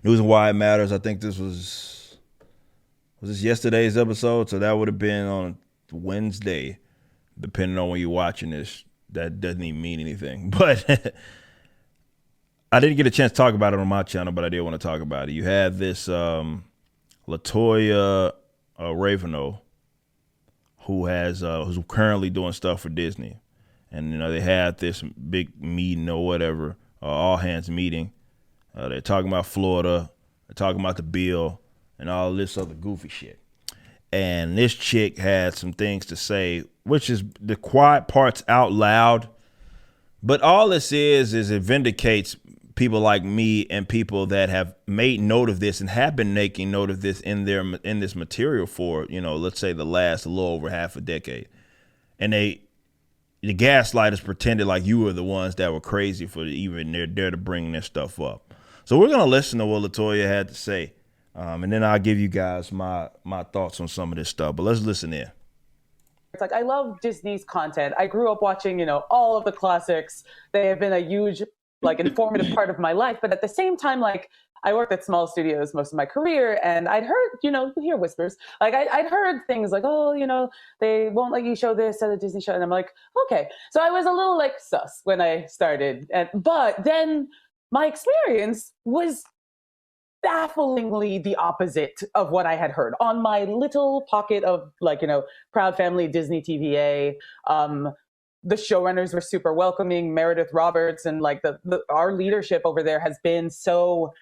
News and Why It Matters. I think this was this yesterday's episode, so that would have been on Wednesday, depending on when you're watching this. That doesn't even mean anything. But I didn't get a chance to talk about it on my channel, but I did want to talk about it. You had this Latoya Raveno, who's currently doing stuff for Disney, and they had this big meeting or whatever, all hands meeting. They're talking about Florida, they're talking about the bill, and all this other goofy shit. And this chick had some things to say, which is the quiet parts out loud. But all this is it vindicates people like me and people that have made note of this and have been making note of this in this material for, let's say the last a little over half a decade. And the gaslighters pretended like you were the ones that were crazy for even there to bring this stuff up. So we're going to listen to what Latoya had to say. And then I'll give you guys my thoughts on some of this stuff. But let's listen in. It's like, I love Disney's content. I grew up watching, all of the classics. They have been a huge, informative part of my life. But at the same time, I worked at small studios most of my career, and I'd heard, you hear whispers. I'd heard things like, oh, they won't let you show this at a Disney show. And I'm like, okay. So I was a little sus when I started. But then my experience was bafflingly the opposite of what I had heard on my little pocket of Proud Family Disney TVA. The showrunners were super welcoming. Meredith Roberts and our leadership over there has been so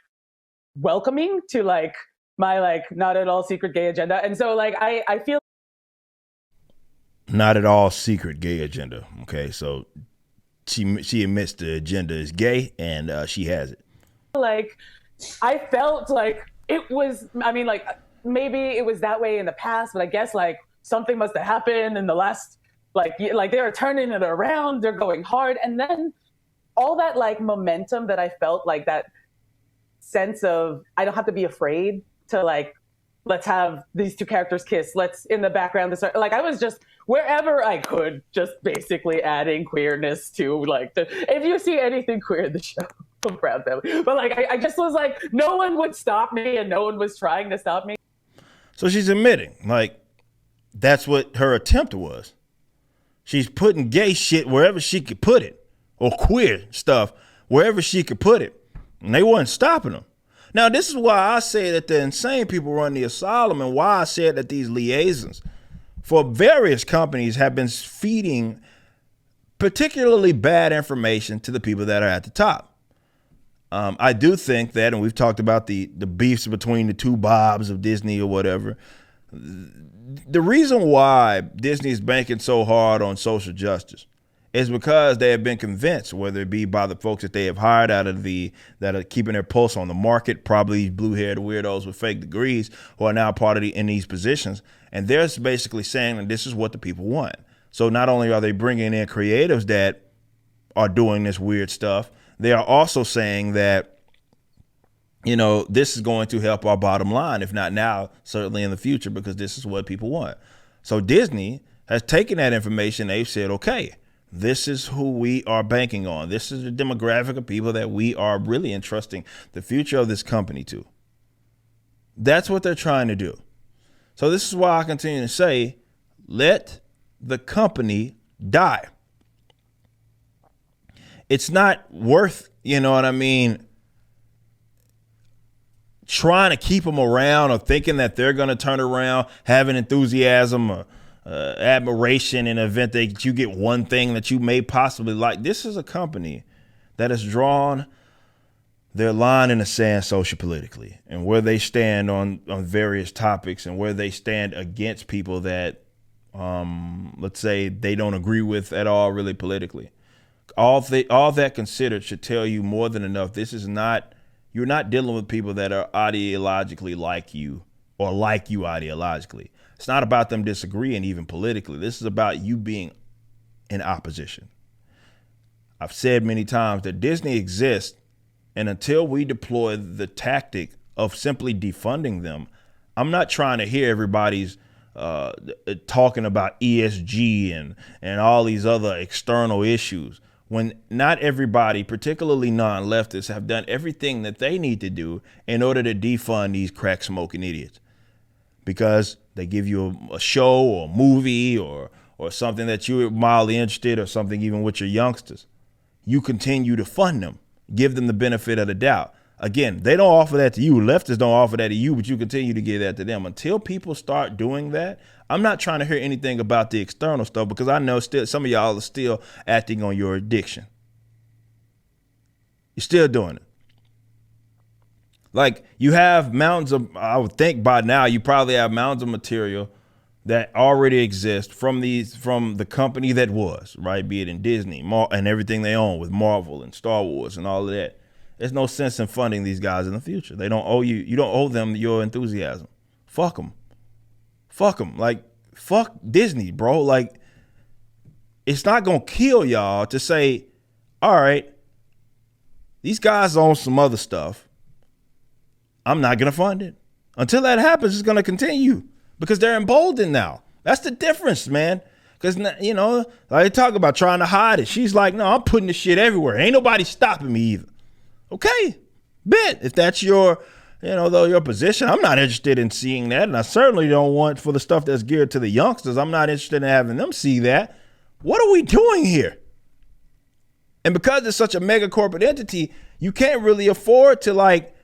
welcoming to my not at all secret gay agenda. And so I feel not at all secret gay agenda. Okay, so she admits the agenda is gay and she has it. I felt it was, maybe it was that way in the past, but I guess something must have happened in the last, they're turning it around, they're going hard. And then all that momentum that I felt, that sense of, I don't have to be afraid to let's have these two characters kiss. Let's in the background, I was just wherever I could, just basically adding queerness to if you see anything queer in the show, I'm Proud Family. But I just was no one would stop me, and no one was trying to stop me. So she's admitting that's what her attempt was. She's putting gay shit wherever she could put it, or queer stuff wherever she could put it, and they wasn't stopping them. Now, this is why I say that the insane people run the asylum, and why I said that these liaisons for various companies have been feeding particularly bad information to the people that are at the top. I do think that, and we've talked about the beefs between the two Bobs of Disney or whatever. The reason why Disney is banking so hard on social justice is because they have been convinced, whether it be by the folks that they have hired that are keeping their pulse on the market, probably blue-haired weirdos with fake degrees who are now part of in these positions. And they're basically saying that this is what the people want. So not only are they bringing in creatives that are doing this weird stuff, they are also saying that, this is going to help our bottom line, if not now, certainly in the future, because this is what people want. So Disney has taken that information. They've said, okay, this is who we are banking on. This is the demographic of people that we are really entrusting the future of this company to. That's what they're trying to do. So this is why I continue to say, let the company die. It's not worth, trying to keep them around or thinking that they're going to turn around, having enthusiasm or admiration in the event that you get one thing that you may possibly like. This is a company that has drawn their line in the sand sociopolitically and where they stand on various topics and where they stand against people that, let's say, they don't agree with at all, really politically. All that considered should tell you more than enough. You're not dealing with people that are ideologically like you or like you ideologically. It's not about them disagreeing even politically. This is about you being in opposition. I've said many times that Disney exists, and until we deploy the tactic of simply defunding them, I'm not trying to hear everybody's talking about ESG and all these other external issues. when not everybody, particularly non-leftists, have done everything that they need to do in order to defund these crack smoking idiots. Because they give you a show or a movie or something that you're mildly interested, or something even with your youngsters. You continue to fund them, give them the benefit of the doubt. Again, they don't offer that to you. Leftists don't offer that to you, but you continue to give that to them. Until people start doing that, I'm not trying to hear anything about the external stuff, because I know still some of y'all are still acting on your addiction. You're still doing it. Like, you have mountains of, I would think by now you probably have mountains of material that already exist from the company that was, right? Be it in Disney and everything they own with Marvel and Star Wars and all of that. There's no sense in funding these guys in the future. They don't owe you. You don't owe them your enthusiasm. Fuck them. Fuck them. Like, fuck Disney, bro. Like, it's not going to kill y'all to say, all right, these guys own some other stuff. I'm not going to fund it. Until that happens, it's going to continue because they're emboldened now. That's the difference, man. Because, you know, like they talk about trying to hide it. She's like, no, I'm putting this shit everywhere. Ain't nobody stopping me either. Okay, bet. If that's your, your position, I'm not interested in seeing that. And I certainly don't want, for the stuff that's geared to the youngsters, I'm not interested in having them see that. What are we doing here? And because it's such a mega corporate entity, you can't really afford to, like,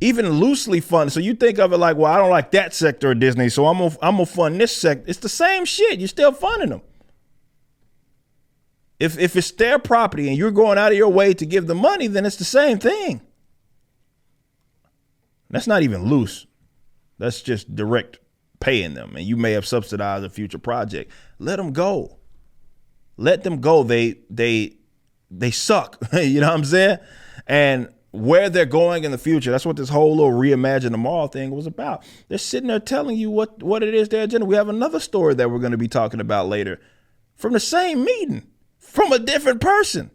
even loosely fund. So you think of it like, well, I don't like that sector of Disney, so I'm gonna fund this sector. It's the same shit. You're still funding them. If it's their property and you're going out of your way to give them money, then it's the same thing. That's not even loose. That's just direct paying them. And you may have subsidized a future project. Let them go. Let them go. They suck. You know what I'm saying? And where they're going in the future, that's what this whole little reimagine tomorrow thing was about. They're sitting there telling you what it is their agenda. We have another story that we're going to be talking about later from the same meeting, from a different person.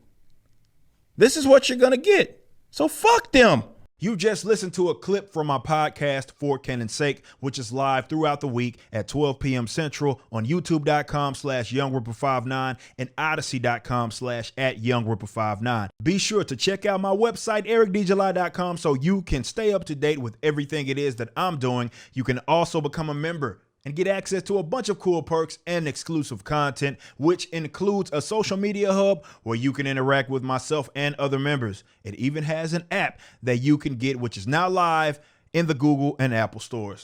This is what you're going to get. So fuck them. You just listened to a clip from my podcast, For Canon's Sake, which is live throughout the week at 12 p.m. Central on youtube.com/YoungRipper59 and odyssey.com/@YoungRipper59. Be sure to check out my website, ericdjuly.com, so you can stay up to date with everything it is that I'm doing. You can also become a member and get access to a bunch of cool perks and exclusive content, which includes a social media hub where you can interact with myself and other members. It even has an app that you can get, which is now live in the Google and Apple stores.